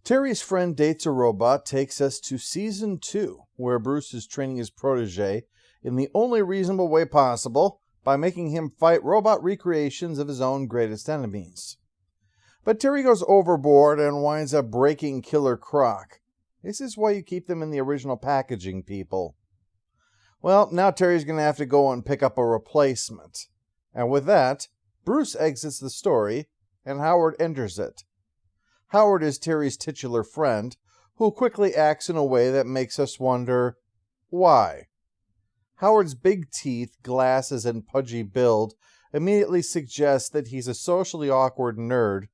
Terry's Friend Dates a Robot takes us to Season 2, where Bruce is training his protege in the only reasonable way possible by making him fight robot recreations of his own greatest enemies. But Terry goes overboard and winds up breaking Killer Croc. This is why you keep them in the original packaging, people. Well, now Terry's going to have to go and pick up a replacement. And with that, Bruce exits the story, and Howard enters it. Howard is Terry's titular friend, who quickly acts in a way that makes us wonder, why? Howard's big teeth, glasses, and pudgy build immediately suggest that he's a socially awkward nerd,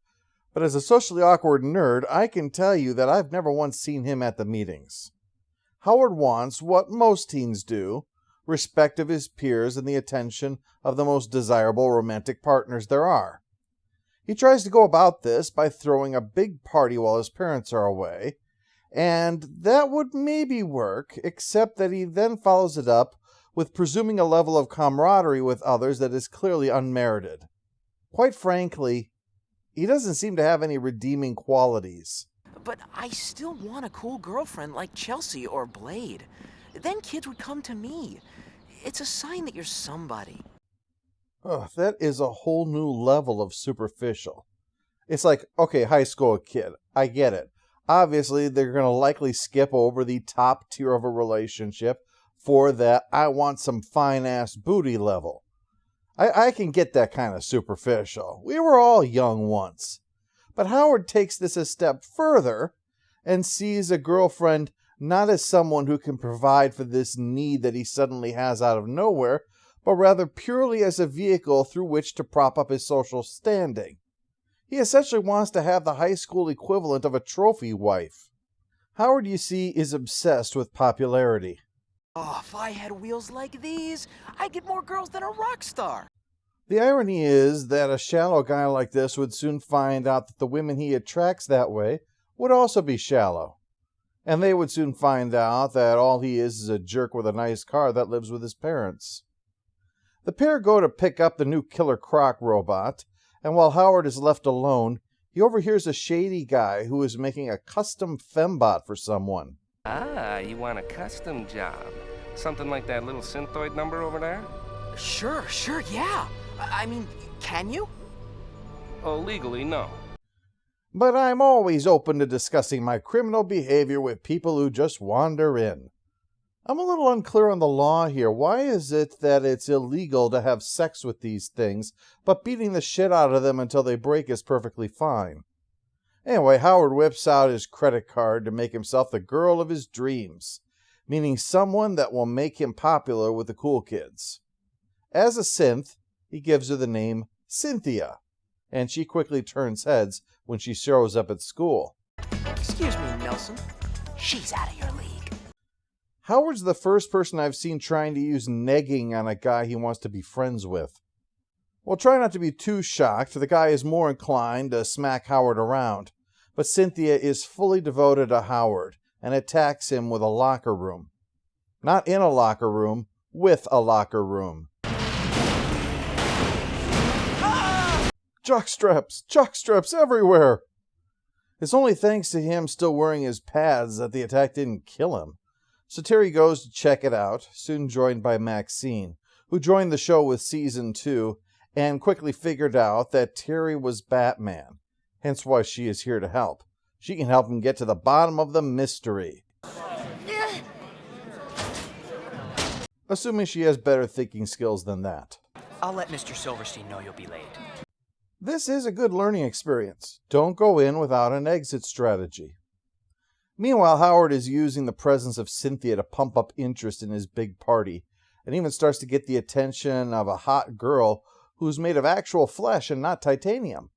but as a socially awkward nerd, I can tell you that I've never once seen him at the meetings. Howard wants what most teens do, respect of his peers and the attention of the most desirable romantic partners there are. He tries to go about this by throwing a big party while his parents are away, and that would maybe work, except that he then follows it up with presuming a level of camaraderie with others that is clearly unmerited. Quite frankly, he doesn't seem to have any redeeming qualities. But I still want a cool girlfriend like Chelsea or Blade. Then kids would come to me. It's a sign that you're somebody. Oh, that is a whole new level of superficial. It's like, okay, high school kid, I get it. Obviously, they're going to likely skip over the top tier of a relationship for that I want some fine-ass booty level. I can get that kind of superficial. We were all young once. But Howard takes this a step further and sees a girlfriend not as someone who can provide for this need that he suddenly has out of nowhere, but rather purely as a vehicle through which to prop up his social standing. He essentially wants to have the high school equivalent of a trophy wife. Howard, you see, is obsessed with popularity. Oh, if I had wheels like these, I'd get more girls than a rock star. The irony is that a shallow guy like this would soon find out that the women he attracts that way would also be shallow. And they would soon find out that all he is a jerk with a nice car that lives with his parents. The pair go to pick up the new Killer Croc robot, and while Howard is left alone, he overhears a shady guy who is making a custom fembot for someone. Ah, you want a custom job? Something like that little synthoid number over there? Sure, yeah. I mean, can you? Oh, legally, no. But I'm always open to discussing my criminal behavior with people who just wander in. I'm a little unclear on the law here. Why is it that it's illegal to have sex with these things, but beating the shit out of them until they break is perfectly fine? Anyway, Howard whips out his credit card to make himself the girl of his dreams, meaning someone that will make him popular with the cool kids. As a synth, he gives her the name Cynthia, and she quickly turns heads when she shows up at school. Excuse me, Nelson. She's out of your league. Howard's the first person I've seen trying to use negging on a guy he wants to be friends with. Well, try not to be too shocked. The guy is more inclined to smack Howard around, but Cynthia is fully devoted to Howard and attacks him with a locker room. Not in a locker room, with a locker room. Jockstraps everywhere! It's only thanks to him still wearing his pads that the attack didn't kill him. So Terry goes to check it out, soon joined by Maxine, who joined the show with Season 2 and quickly figured out that Terry was Batman, hence why she is here to help. She can help him get to the bottom of the mystery. Assuming she has better thinking skills than that. I'll let Mr. Silverstein know you'll be late. This is a good learning experience. Don't go in without an exit strategy. Meanwhile, Howard is using the presence of Cynthia to pump up interest in his big party, and even starts to get the attention of a hot girl who's made of actual flesh and not titanium.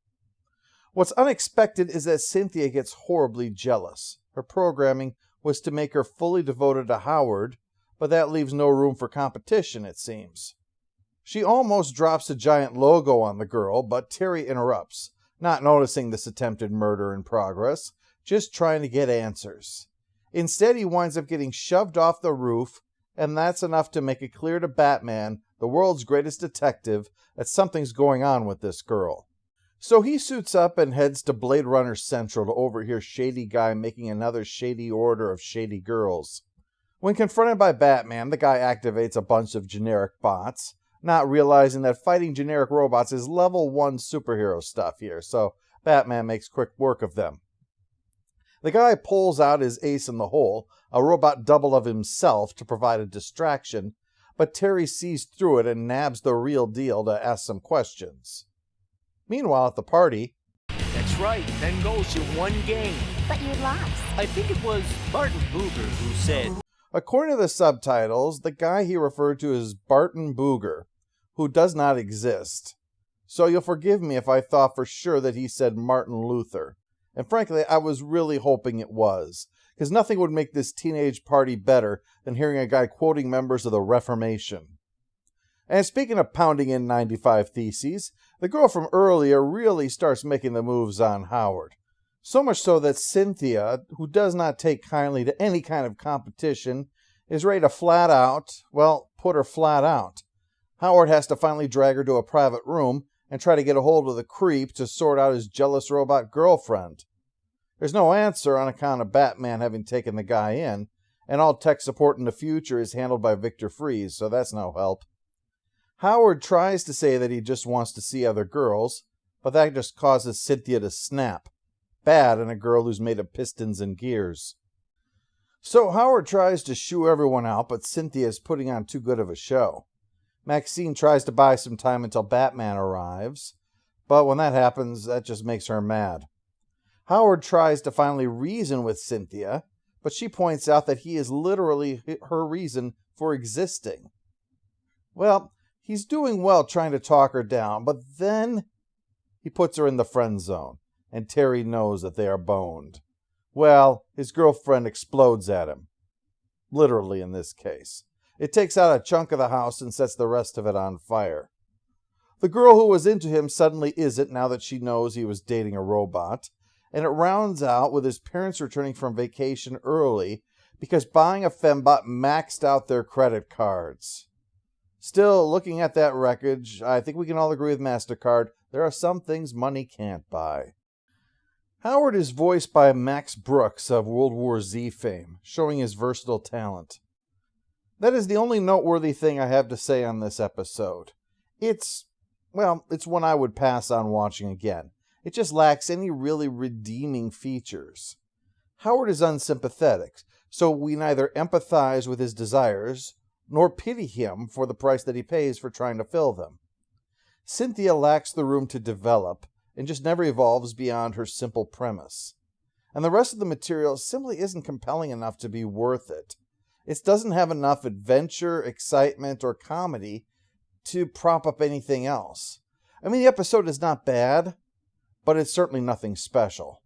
What's unexpected is that Cynthia gets horribly jealous. Her programming was to make her fully devoted to Howard, but that leaves no room for competition, it seems. She almost drops a giant logo on the girl, but Terry interrupts, not noticing this attempted murder in progress, just trying to get answers. Instead, he winds up getting shoved off the roof, and that's enough to make it clear to Batman, the world's greatest detective, that something's going on with this girl. So he suits up and heads to Blade Runner Central to overhear Shady Guy making another shady order of shady girls. When confronted by Batman, the guy activates a bunch of generic bots, not realizing that fighting generic robots is level 1 superhero stuff here, so Batman makes quick work of them. The guy pulls out his ace in the hole, a robot double of himself, to provide a distraction, but Terry sees through it and nabs the real deal to ask some questions. Meanwhile, at the party, That's right, 10 goals, you won game. But you lost. I think it was Martin Booger who said, according to the subtitles, the guy he referred to as Barton Booger, who does not exist. So you'll forgive me if I thought for sure that he said Martin Luther. And frankly, I was really hoping it was, because nothing would make this teenage party better than hearing a guy quoting members of the Reformation. And speaking of pounding in 95 Theses, the girl from earlier really starts making the moves on Howard. So much so that Cynthia, who does not take kindly to any kind of competition, is ready to put her flat out. Howard has to finally drag her to a private room and try to get a hold of the creep to sort out his jealous robot girlfriend. There's no answer on account of Batman having taken the guy in, and all tech support in the future is handled by Victor Fries, so that's no help. Howard tries to say that he just wants to see other girls, but that just causes Cynthia to snap. Bad in a girl who's made of pistons and gears. So Howard tries to shoo everyone out, but Cynthia is putting on too good of a show. Maxine tries to buy some time until Batman arrives, but when that happens, that just makes her mad. Howard tries to finally reason with Cynthia, but she points out that he is literally her reason for existing. Well, he's doing well trying to talk her down, but then he puts her in the friend zone, and Terry knows that they are boned. Well, his girlfriend explodes at him. Literally in this case. It takes out a chunk of the house and sets the rest of it on fire. The girl who was into him suddenly isn't now that she knows he was dating a robot, and it rounds out with his parents returning from vacation early because buying a fembot maxed out their credit cards. Still, looking at that wreckage, I think we can all agree with MasterCard, there are some things money can't buy. Howard is voiced by Max Brooks of World War Z fame, showing his versatile talent. That is the only noteworthy thing I have to say on this episode. It's one I would pass on watching again. It just lacks any really redeeming features. Howard is unsympathetic, so we neither empathize with his desires nor pity him for the price that he pays for trying to fill them. Cynthia lacks the room to develop and just never evolves beyond her simple premise. And the rest of the material simply isn't compelling enough to be worth it. It doesn't have enough adventure, excitement, or comedy to prop up anything else. I mean, the episode is not bad, but it's certainly nothing special.